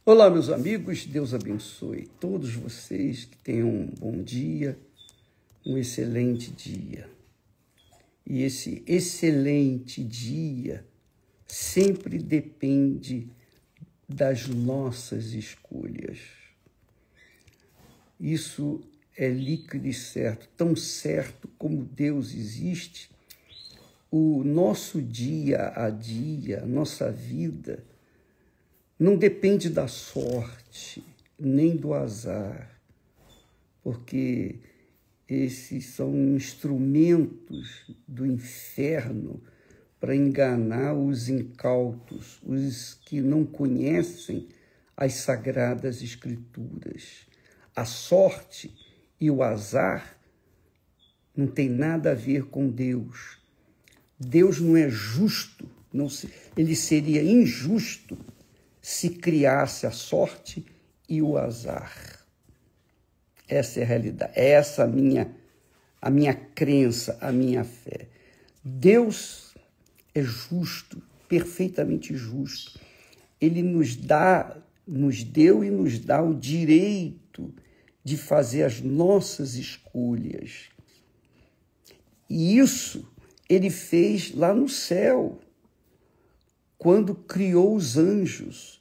Olá, meus amigos, Deus abençoe todos vocês, que tenham um bom dia, um excelente dia. E esse excelente dia sempre depende das nossas escolhas. Isso é líquido e certo, tão certo como Deus existe. O nosso dia a dia, a nossa vida, não depende da sorte, nem do azar, porque esses são instrumentos do inferno para enganar os incautos, os que não conhecem as Sagradas Escrituras. A sorte e o azar não tem nada a ver com Deus. Deus não é justo, ele seria injusto se criasse a sorte e o azar. Essa é a realidade, essa é a minha crença, a minha fé. Deus é justo, perfeitamente justo. Ele nos deu e nos dá o direito de fazer as nossas escolhas. E isso ele fez lá no céu, quando criou os anjos.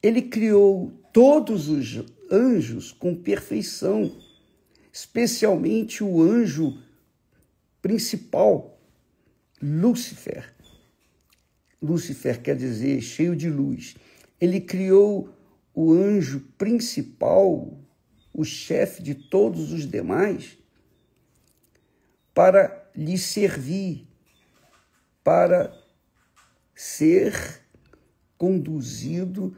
Ele criou todos os anjos com perfeição, especialmente o anjo principal, Lúcifer. Lúcifer quer dizer cheio de luz. Ele criou o anjo principal, o chefe de todos os demais, para lhe servir, para ser conduzido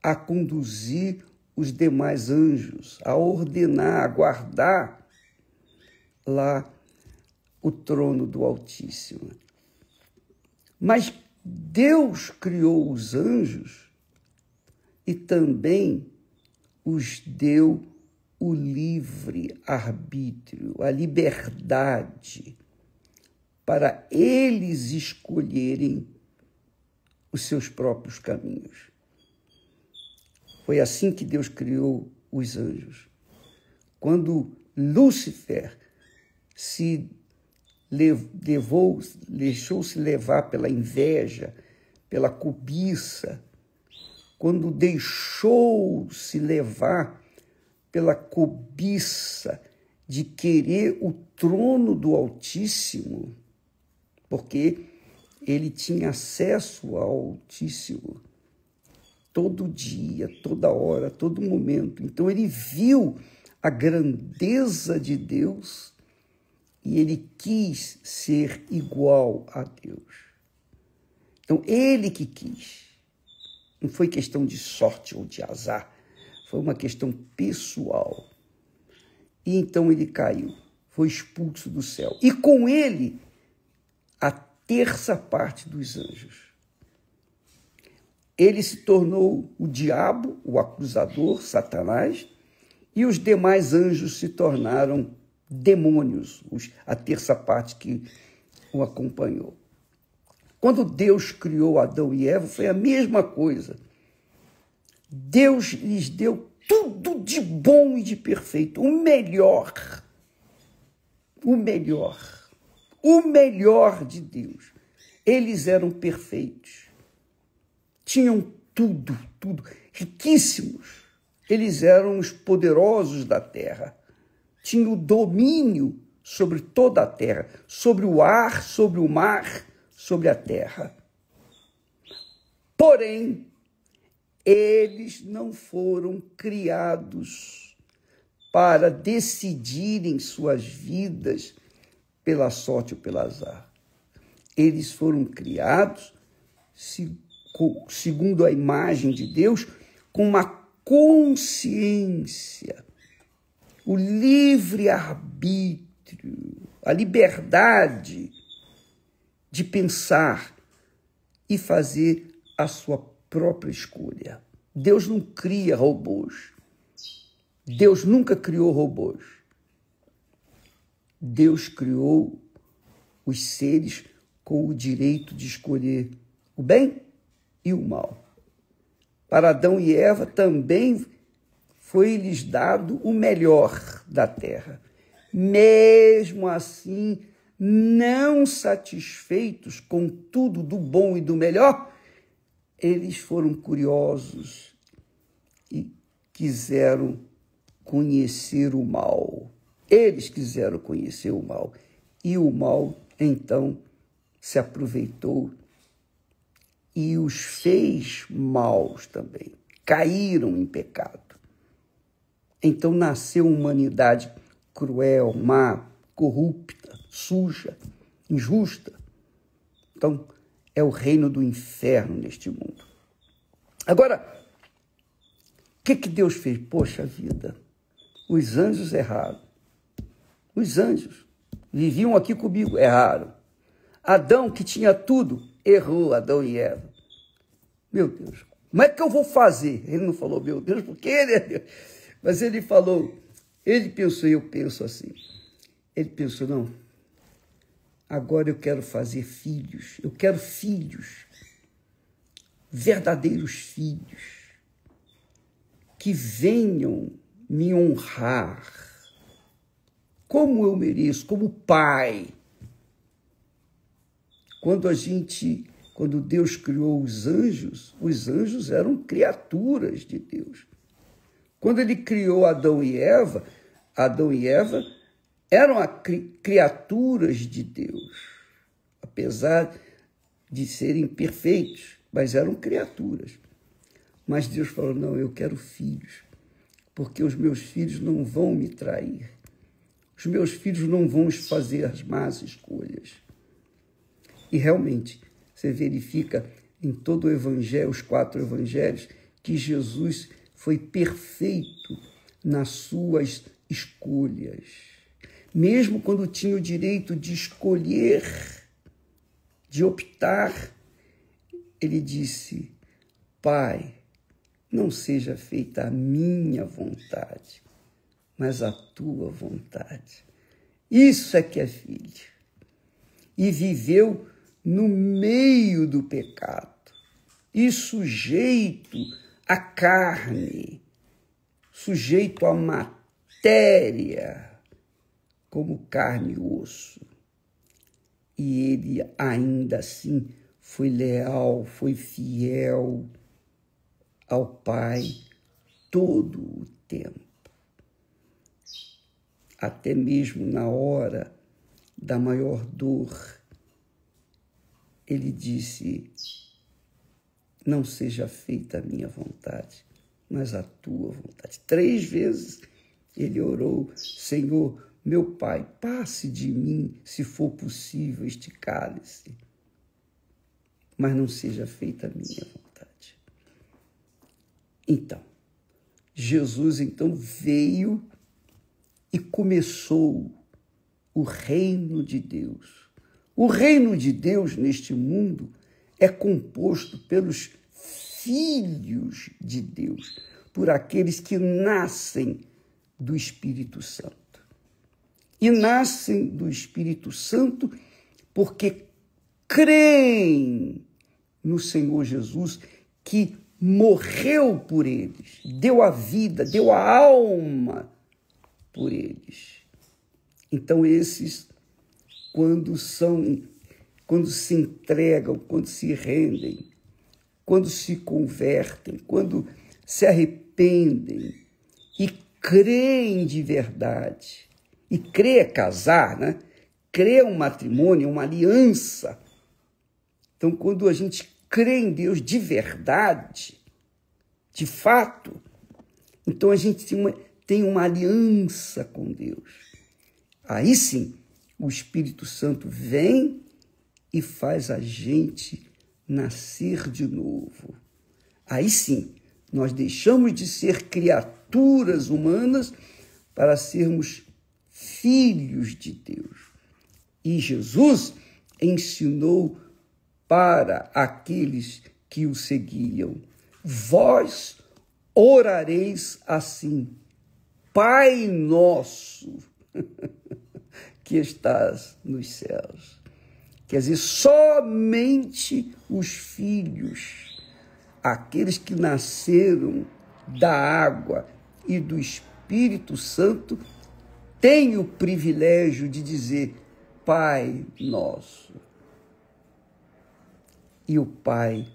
a conduzir os demais anjos, a ordenar, a guardar lá o trono do Altíssimo. Mas Deus criou os anjos e também os deu o livre arbítrio, a liberdade, para eles escolherem os seus próprios caminhos. Foi assim que Deus criou os anjos. Quando Lúcifer deixou-se levar pela inveja, pela cobiça, quando deixou-se levar pela cobiça de querer o trono do Altíssimo, porque ele tinha acesso ao Altíssimo todo dia, toda hora, todo momento. Então ele viu a grandeza de Deus e ele quis ser igual a Deus. Então ele que quis. Não foi questão de sorte ou de azar, foi uma questão pessoal. E então ele caiu, foi expulso do céu. E com ele, a terça parte dos anjos. Ele se tornou o diabo, o acusador, Satanás, e os demais anjos se tornaram demônios, a terça parte que o acompanhou. Quando Deus criou Adão e Eva, foi a mesma coisa. Deus lhes deu tudo de bom e de perfeito, o melhor de Deus. Eles eram perfeitos, tinham tudo, riquíssimos. Eles eram os poderosos da terra, tinham o domínio sobre toda a terra, sobre o ar, sobre o mar, sobre a terra. Porém, eles não foram criados para decidirem suas vidas pela sorte ou pelo azar. Eles foram criados, segundo a imagem de Deus, com uma consciência, o livre-arbítrio, a liberdade de pensar e fazer a sua própria escolha. Deus não cria robôs. Deus nunca criou robôs. Deus criou os seres com o direito de escolher o bem e o mal. Para Adão e Eva também foi-lhes dado o melhor da terra. Mesmo assim, não satisfeitos com tudo do bom e do melhor, eles foram curiosos e quiseram conhecer o mal. Eles quiseram conhecer o mal. E o mal, então, se aproveitou e os fez maus também. Caíram em pecado. Então nasceu uma humanidade cruel, má, corrupta, suja, injusta. Então, é o reino do inferno neste mundo. Agora, o que Deus fez? Poxa vida, os anjos erraram. Os anjos viviam aqui comigo, erraram. Adão, que tinha tudo, errou, Adão e Eva. Meu Deus, como é que eu vou fazer? Ele não falou, meu Deus, porque ele é Deus. Mas ele falou, ele pensou, eu penso assim. Ele pensou, não, agora eu quero fazer filhos. Eu quero filhos, verdadeiros filhos, que venham me honrar, como eu mereço, como pai. Quando Deus criou os anjos eram criaturas de Deus. Quando ele criou Adão e Eva eram criaturas de Deus, apesar de serem perfeitos, mas eram criaturas. Mas Deus falou, não, eu quero filhos, porque os meus filhos não vão me trair. Os meus filhos não vão fazer as más escolhas. E realmente, você verifica em todo o evangelho, os 4 evangelhos, que Jesus foi perfeito nas suas escolhas. Mesmo quando tinha o direito de escolher, de optar, ele disse, Pai, não seja feita a minha vontade, mas a tua vontade. Isso é que é filho. E viveu no meio do pecado, e sujeito à carne, sujeito à matéria, como carne e osso. E ele ainda assim foi leal, foi fiel ao Pai todo o tempo. Até mesmo na hora da maior dor, ele disse, não seja feita a minha vontade, mas a tua vontade. 3 vezes ele orou, Senhor, meu Pai, passe de mim, se for possível, este cálice, mas não seja feita a minha vontade. Então, Jesus veio e começou o reino de Deus. O reino de Deus neste mundo é composto pelos filhos de Deus, por aqueles que nascem do Espírito Santo. E nascem do Espírito Santo porque creem no Senhor Jesus, que morreu por eles, deu a vida, deu a alma por eles. Então, esses, quando se entregam, quando se rendem, quando se convertem, quando se arrependem e creem de verdade, e crer é casar, né? Crer é um matrimônio, uma aliança. Então, quando a gente crê em Deus de verdade, de fato, então a gente tem uma aliança com Deus. Aí sim, o Espírito Santo vem e faz a gente nascer de novo. Aí sim, nós deixamos de ser criaturas humanas para sermos filhos de Deus. E Jesus ensinou para aqueles que o seguiam, vós orareis assim, Pai nosso, que estás nos céus. Quer dizer, somente os filhos aqueles que nasceram da água e do Espírito Santo têm o privilégio de dizer Pai Nosso. E o Pai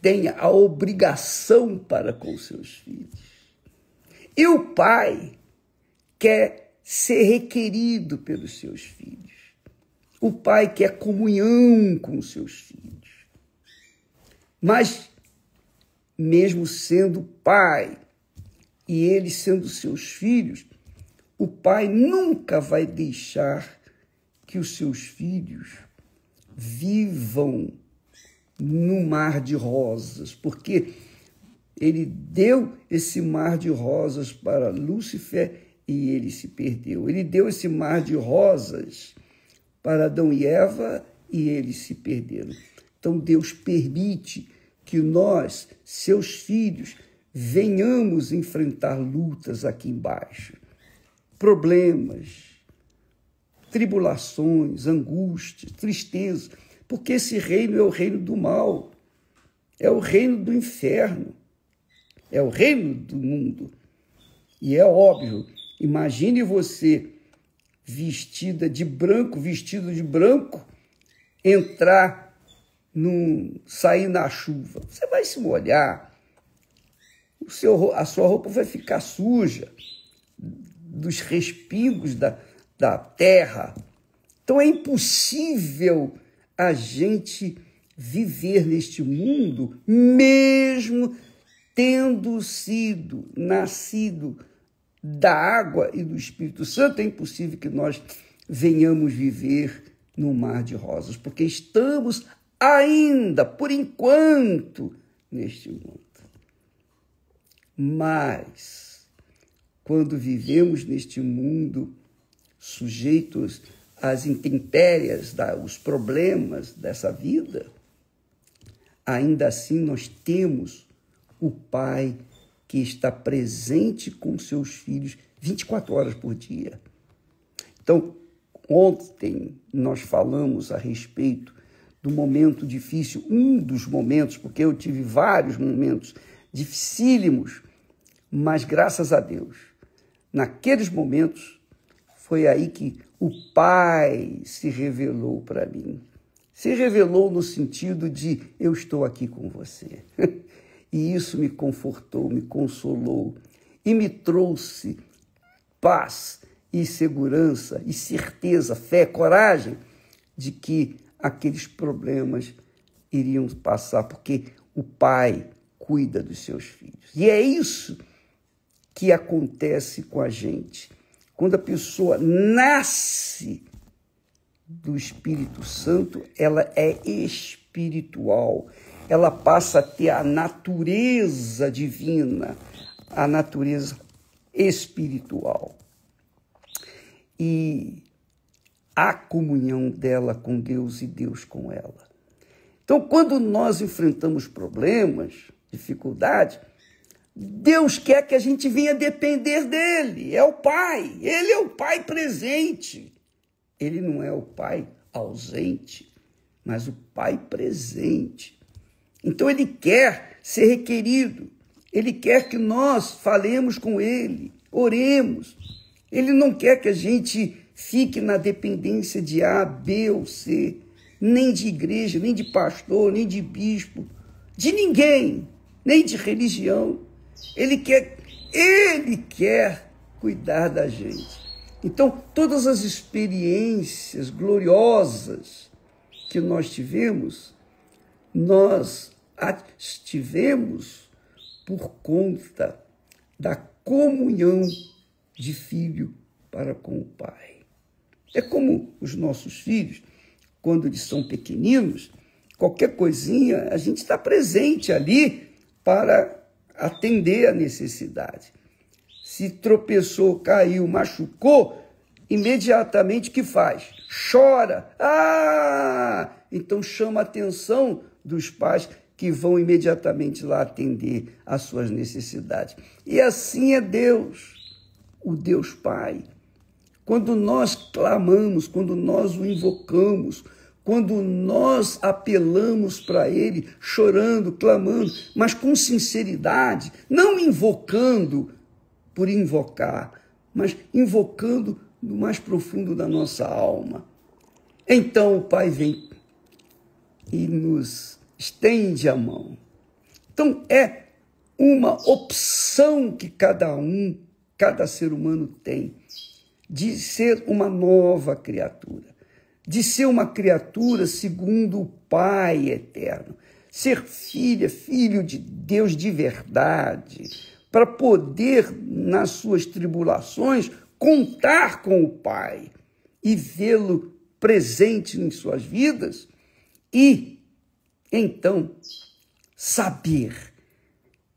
tem a obrigação para com seus filhos. E o Pai quer ser requerido pelos seus filhos. O Pai quer comunhão com os seus filhos. Mas, mesmo sendo Pai e eles sendo seus filhos, o Pai nunca vai deixar que os seus filhos vivam no mar de rosas, porque ele deu esse mar de rosas para Lúcifer e ele se perdeu. Ele deu esse mar de rosas para Adão e Eva e eles se perderam. Então Deus permite que nós, seus filhos, venhamos enfrentar lutas aqui embaixo, problemas, tribulações, angústias, tristezas, porque esse reino é o reino do mal, é o reino do inferno, é o reino do mundo. E é óbvio, imagine você vestido de branco, sair na chuva. Você vai se molhar, a sua roupa vai ficar suja dos respingos da terra. Então é impossível a gente viver neste mundo, mesmo tendo sido nascido da água e do Espírito Santo. É impossível que nós venhamos viver no mar de rosas, porque estamos ainda, por enquanto, neste mundo. Mas, quando vivemos neste mundo, sujeitos às intempéries, os problemas dessa vida, ainda assim nós temos o Pai que está presente com seus filhos 24 horas por dia. Então, ontem nós falamos a respeito do momento difícil, um dos momentos, porque eu tive vários momentos dificílimos, mas graças a Deus, naqueles momentos, foi aí que o Pai se revelou para mim. Se revelou no sentido de, eu estou aqui com você. E isso me confortou, me consolou e me trouxe paz e segurança e certeza, fé, coragem de que aqueles problemas iriam passar, porque o Pai cuida dos seus filhos. E é isso que acontece com a gente. Quando a pessoa nasce do Espírito Santo, ela é espiritual. Ela passa a ter a natureza divina, a natureza espiritual. E a comunhão dela com Deus e Deus com ela. Então, quando nós enfrentamos problemas, dificuldades, Deus quer que a gente venha depender dele. É o Pai. Ele é o Pai presente. Ele não é o Pai ausente, mas o Pai presente. Então, ele quer ser requerido. Ele quer que nós falemos com ele, oremos. Ele não quer que a gente fique na dependência de A, B ou C, nem de igreja, nem de pastor, nem de bispo, de ninguém, nem de religião. Ele quer cuidar da gente. Então, todas as experiências gloriosas que nós tivemos por conta da comunhão de filho para com o Pai. É como os nossos filhos, quando eles são pequeninos, qualquer coisinha, a gente está presente ali para atender a necessidade. Se tropeçou, caiu, machucou, imediatamente o que faz? Chora. Então chama a atenção dos pais que vão imediatamente lá atender às suas necessidades. E assim é Deus, o Deus Pai. Quando nós clamamos, quando nós o invocamos, quando nós apelamos para Ele, chorando, clamando, mas com sinceridade, não invocando por invocar, mas invocando no mais profundo da nossa alma. Então o Pai vem e nos estende a mão. Então é uma opção que cada ser humano tem, de ser uma nova criatura, de ser uma criatura segundo o Pai eterno, ser filho de Deus de verdade, para poder, nas suas tribulações, contar com o Pai e vê-lo presente em suas vidas e, então, saber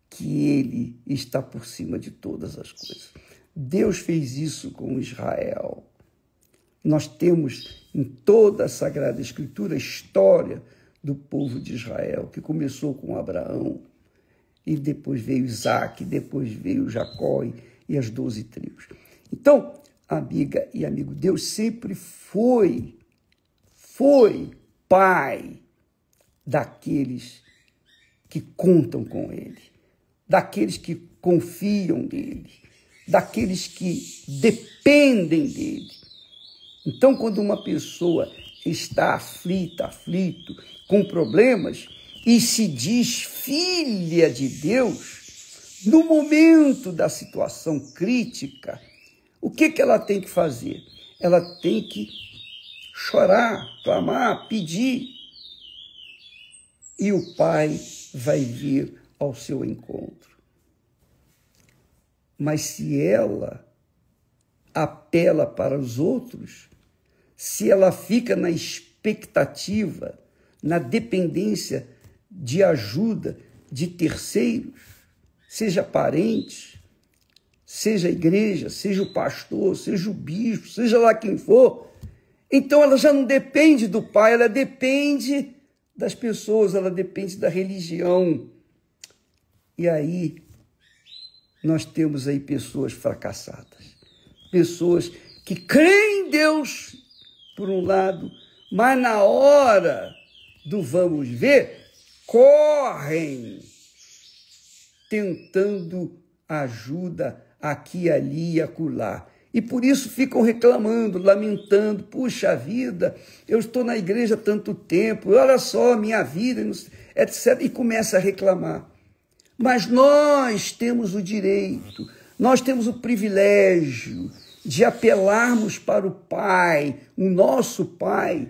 que Ele está por cima de todas as coisas. Deus fez isso com Israel. Nós temos em toda a Sagrada Escritura a história do povo de Israel, que começou com Abraão, e depois veio Isaac, depois veio Jacó e as 12 tribos. Então, amiga e amigo, Deus sempre foi Pai daqueles que contam com Ele, daqueles que confiam nele, daqueles que dependem dele. Então, quando uma pessoa está aflito, com problemas, e se diz filha de Deus, no momento da situação crítica, o que ela tem que fazer? Ela tem que chorar, clamar, pedir. E o Pai vai vir ao seu encontro. Mas se ela apela para os outros, se ela fica na expectativa, na dependência de ajuda de terceiros, seja parente, seja a igreja, seja o pastor, seja o bispo, seja lá quem for, então ela já não depende do Pai, ela depende das pessoas, ela depende da religião. E aí nós temos aí pessoas fracassadas, pessoas que creem em Deus, por um lado, mas na hora do vamos ver, correm tentando ajuda aqui, ali e acolá. E por isso ficam reclamando, lamentando, puxa vida, eu estou na igreja há tanto tempo, olha só a minha vida, etc. E começa a reclamar. Mas nós temos o direito, nós temos o privilégio de apelarmos para o Pai, o nosso Pai,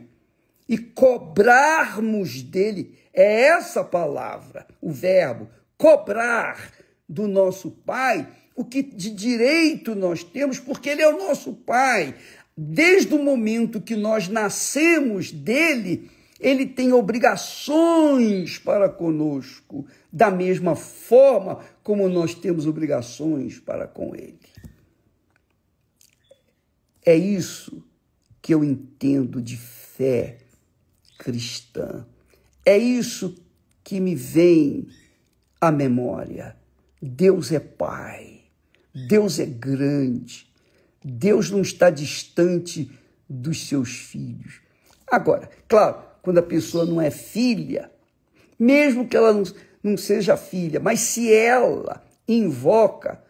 e cobrarmos dele, é essa palavra, o verbo, cobrar do nosso Pai o que de direito nós temos, porque ele é o nosso Pai. Desde o momento que nós nascemos dele, ele tem obrigações para conosco, da mesma forma como nós temos obrigações para com ele. É isso que eu entendo de fé cristã. É isso que me vem à memória. Deus é Pai. Deus é grande. Deus não está distante dos seus filhos. Agora, claro, quando a pessoa não é filha, mesmo que ela não seja filha, mas se ela invoca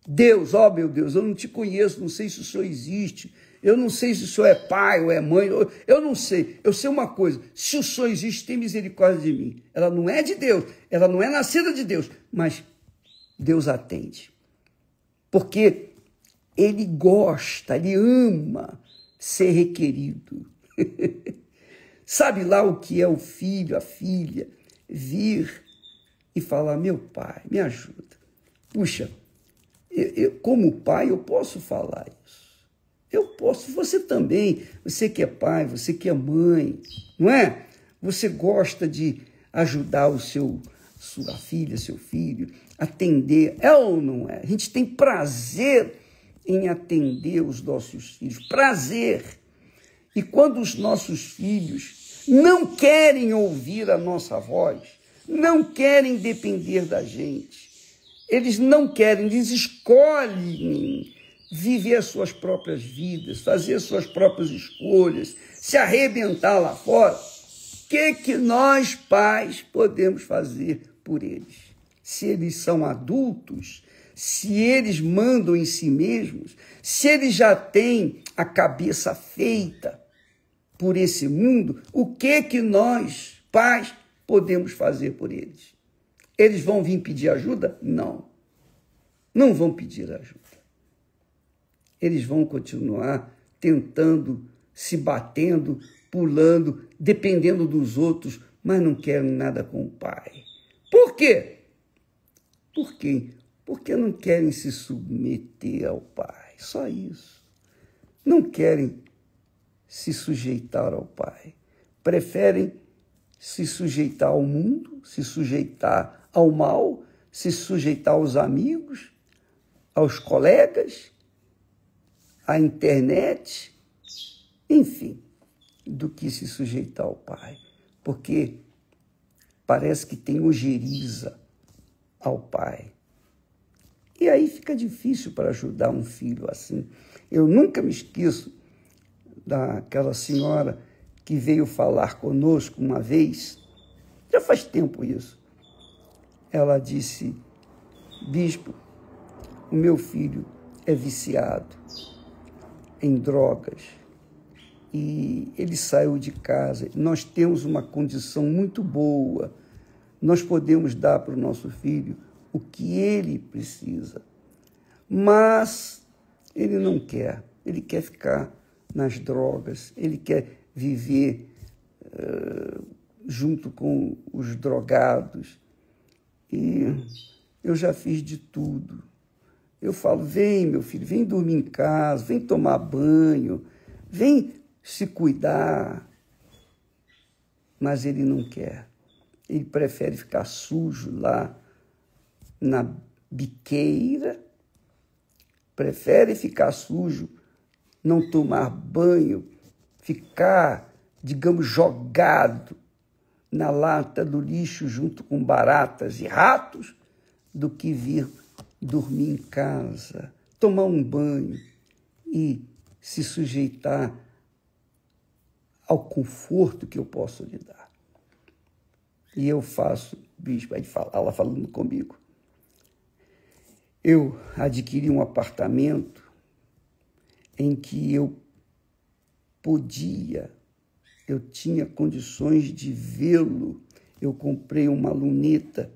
Deus, ó meu Deus, eu não te conheço, não sei se o Senhor existe, eu não sei se o Senhor é pai ou é mãe, eu não sei, eu sei uma coisa, se o Senhor existe, tem misericórdia de mim. Ela não é de Deus, ela não é nascida de Deus, mas Deus atende. Porque ele gosta, ele ama ser requerido. Sabe lá o que é o filho, a filha, vir e falar, meu pai, me ajuda. Puxa, eu, como pai, eu posso falar isso. Eu posso, você também, você que é pai, você que é mãe, não é? Você gosta de ajudar sua filha, seu filho, atender, é ou não é? A gente tem prazer em atender os nossos filhos, prazer. E quando os nossos filhos não querem ouvir a nossa voz, não querem depender da gente, eles não querem, eles escolhem viver as suas próprias vidas, fazer as suas próprias escolhas, se arrebentar lá fora, o que nós, pais, podemos fazer por eles? Se eles são adultos, se eles mandam em si mesmos, se eles já têm a cabeça feita por esse mundo, o que nós, pais, podemos fazer por eles? Eles vão vir pedir ajuda? Não. Não vão pedir ajuda. Eles vão continuar tentando, se batendo, pulando, dependendo dos outros, mas não querem nada com o pai. Por quê? Por quê? Porque não querem se submeter ao pai. Só isso. Não querem se sujeitar ao pai. Preferem se sujeitar ao mundo, se sujeitar ao mal, se sujeitar aos amigos, aos colegas, à internet, enfim, do que se sujeitar ao pai. Porque parece que tem ojeriza ao pai. E aí fica difícil para ajudar um filho assim. Eu nunca me esqueço daquela senhora que veio falar conosco uma vez, já faz tempo isso. Ela disse: bispo, o meu filho é viciado em drogas e ele saiu de casa. Nós temos uma condição muito boa, nós podemos dar para o nosso filho o que ele precisa, mas ele não quer, ele quer ficar nas drogas, ele quer viver junto com os drogados. E eu já fiz de tudo. Eu falo: vem, meu filho, vem dormir em casa, vem tomar banho, vem se cuidar. Mas ele não quer. Ele prefere ficar sujo lá na biqueira, prefere ficar sujo, não tomar banho, ficar, digamos, jogado na lata do lixo junto com baratas e ratos, do que vir dormir em casa, tomar um banho e se sujeitar ao conforto que eu posso lhe dar. E eu faço, bispo, ela falando comigo, eu adquiri um apartamento em que eu tinha condições de vê-lo. Eu comprei uma luneta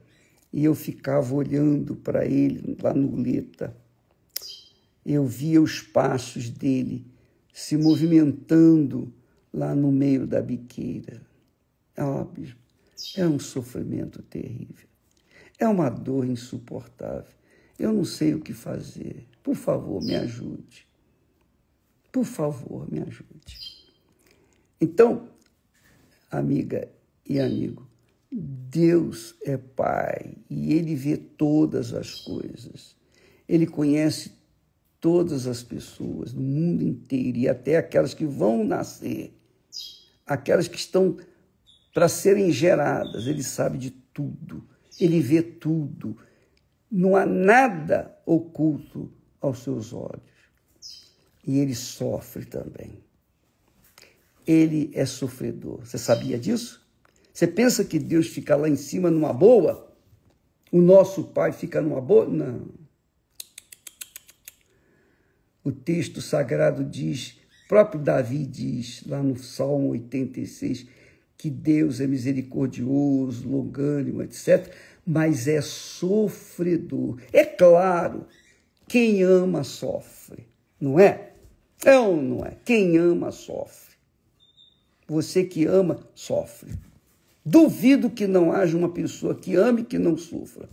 e eu ficava olhando para ele lá no luneta. Eu via os passos dele se movimentando lá no meio da biqueira. Bispo, é um sofrimento terrível. É uma dor insuportável. Eu não sei o que fazer. Por favor, me ajude. Por favor, me ajude. Então, amiga e amigo, Deus é Pai e Ele vê todas as coisas. Ele conhece todas as pessoas no mundo inteiro e até aquelas que vão nascer, aquelas que estão para serem geradas. Ele sabe de tudo, Ele vê tudo. Não há nada oculto aos seus olhos. E Ele sofre também. Ele é sofredor. Você sabia disso? Você pensa que Deus fica lá em cima numa boa? O nosso Pai fica numa boa? Não. O texto sagrado diz, próprio Davi diz, lá no Salmo 86, que Deus é misericordioso, longânimo, etc., mas é sofredor. É claro, quem ama sofre, não é? É ou não é? Quem ama sofre. Você que ama, sofre. Duvido que não haja uma pessoa que ame que não sofra.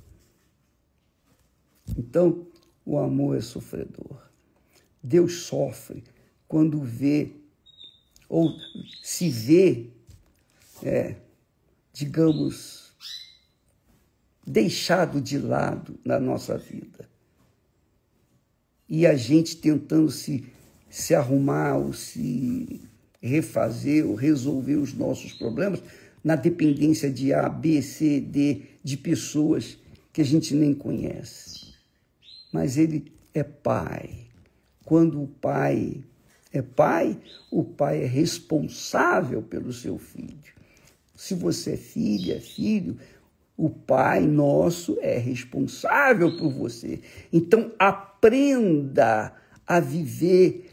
Então, o amor é sofredor. Deus sofre quando vê, ou se vê, digamos, deixado de lado na nossa vida. E a gente tentando se arrumar, ou se refazer, ou resolver os nossos problemas na dependência de A, B, C, D, de pessoas que a gente nem conhece. Mas Ele é Pai. Quando o Pai é pai, o pai é responsável pelo seu filho. Se você é filho, o pai nosso é responsável por você. Então, aprenda a viver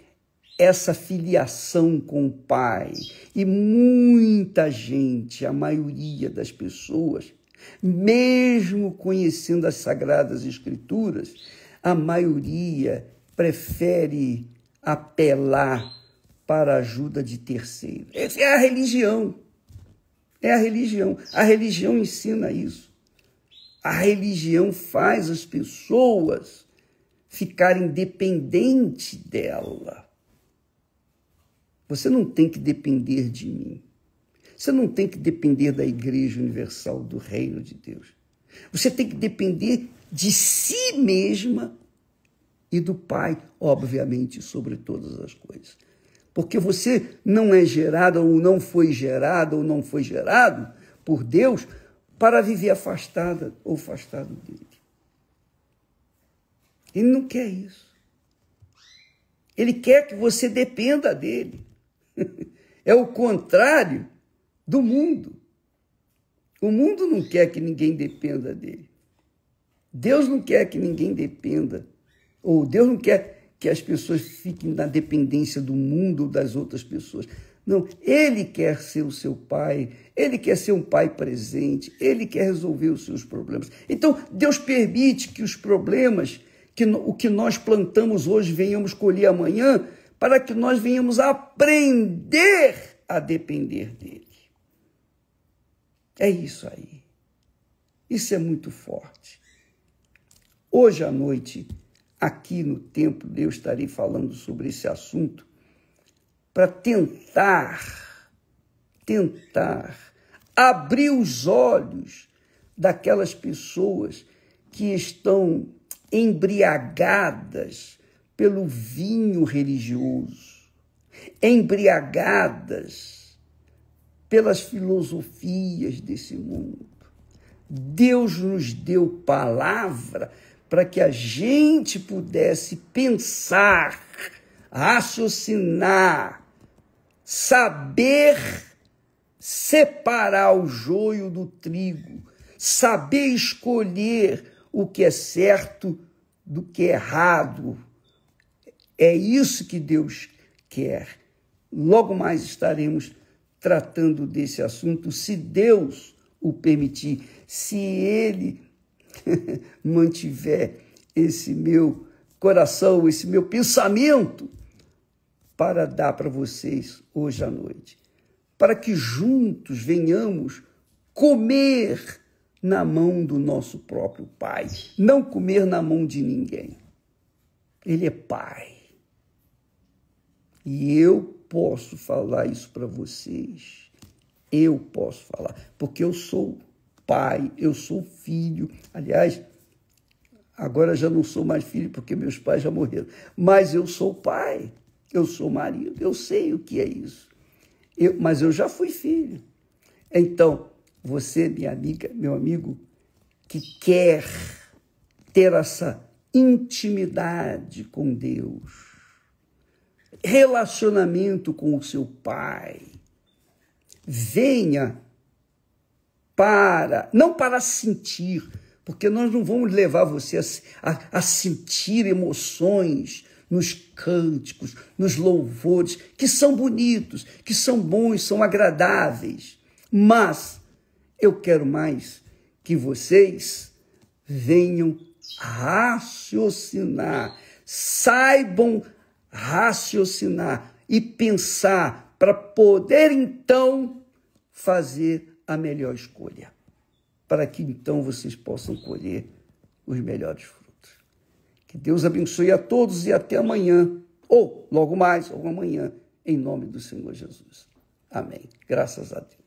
essa filiação com o pai. E muita gente, a maioria das pessoas, mesmo conhecendo as Sagradas Escrituras, a maioria prefere apelar para a ajuda de terceiros. Essa é a religião. É a religião. A religião ensina isso. A religião faz as pessoas ficarem dependentes dela. Você não tem que depender de mim. Você não tem que depender da Igreja Universal, do Reino de Deus. Você tem que depender de si mesma e do Pai, obviamente, sobre todas as coisas. Porque você não é gerado ou não foi gerado por Deus para viver afastada ou afastado dele. Ele não quer isso. Ele quer que você dependa dele. É o contrário do mundo. O mundo não quer que ninguém dependa dele. Deus não quer que ninguém dependa. Ou Deus não quer que as pessoas fiquem na dependência do mundo ou das outras pessoas. Não, ele quer ser o seu pai, ele quer ser um pai presente, ele quer resolver os seus problemas. Então, Deus permite que os problemas, o que nós plantamos hoje, venhamos colher amanhã, para que nós venhamos aprender a depender dele. É isso aí. Isso é muito forte. Hoje à noite, aqui no templo, eu estarei falando sobre esse assunto para tentar abrir os olhos daquelas pessoas que estão embriagadas pelo vinho religioso, embriagadas pelas filosofias desse mundo. Deus nos deu palavra para que a gente pudesse pensar, raciocinar, saber separar o joio do trigo, saber escolher o que é certo do que é errado. É isso que Deus quer. Logo mais estaremos tratando desse assunto, se Deus o permitir, se Ele mantiver esse meu coração, esse meu pensamento para dar para vocês hoje à noite, para que juntos venhamos comer na mão do nosso próprio Pai, não comer na mão de ninguém. Ele é Pai. E eu posso falar isso para vocês. Eu posso falar, porque eu sou pai, eu sou filho. Aliás, agora já não sou mais filho, porque meus pais já morreram. Mas eu sou pai, eu sou marido, eu sei o que é isso. Mas eu já fui filho. Então, você, minha amiga, meu amigo, que quer ter essa intimidade com Deus, relacionamento com o seu pai, venha não para sentir, porque nós não vamos levar você a sentir emoções nos cânticos, nos louvores, que são bonitos, que são bons, são agradáveis, mas eu quero mais que vocês venham raciocinar, saibam raciocinar e pensar para poder, então, fazer a melhor escolha, para que, então, vocês possam colher os melhores frutos. Que Deus abençoe a todos e até amanhã, ou logo mais, ou amanhã, em nome do Senhor Jesus. Amém. Graças a Deus.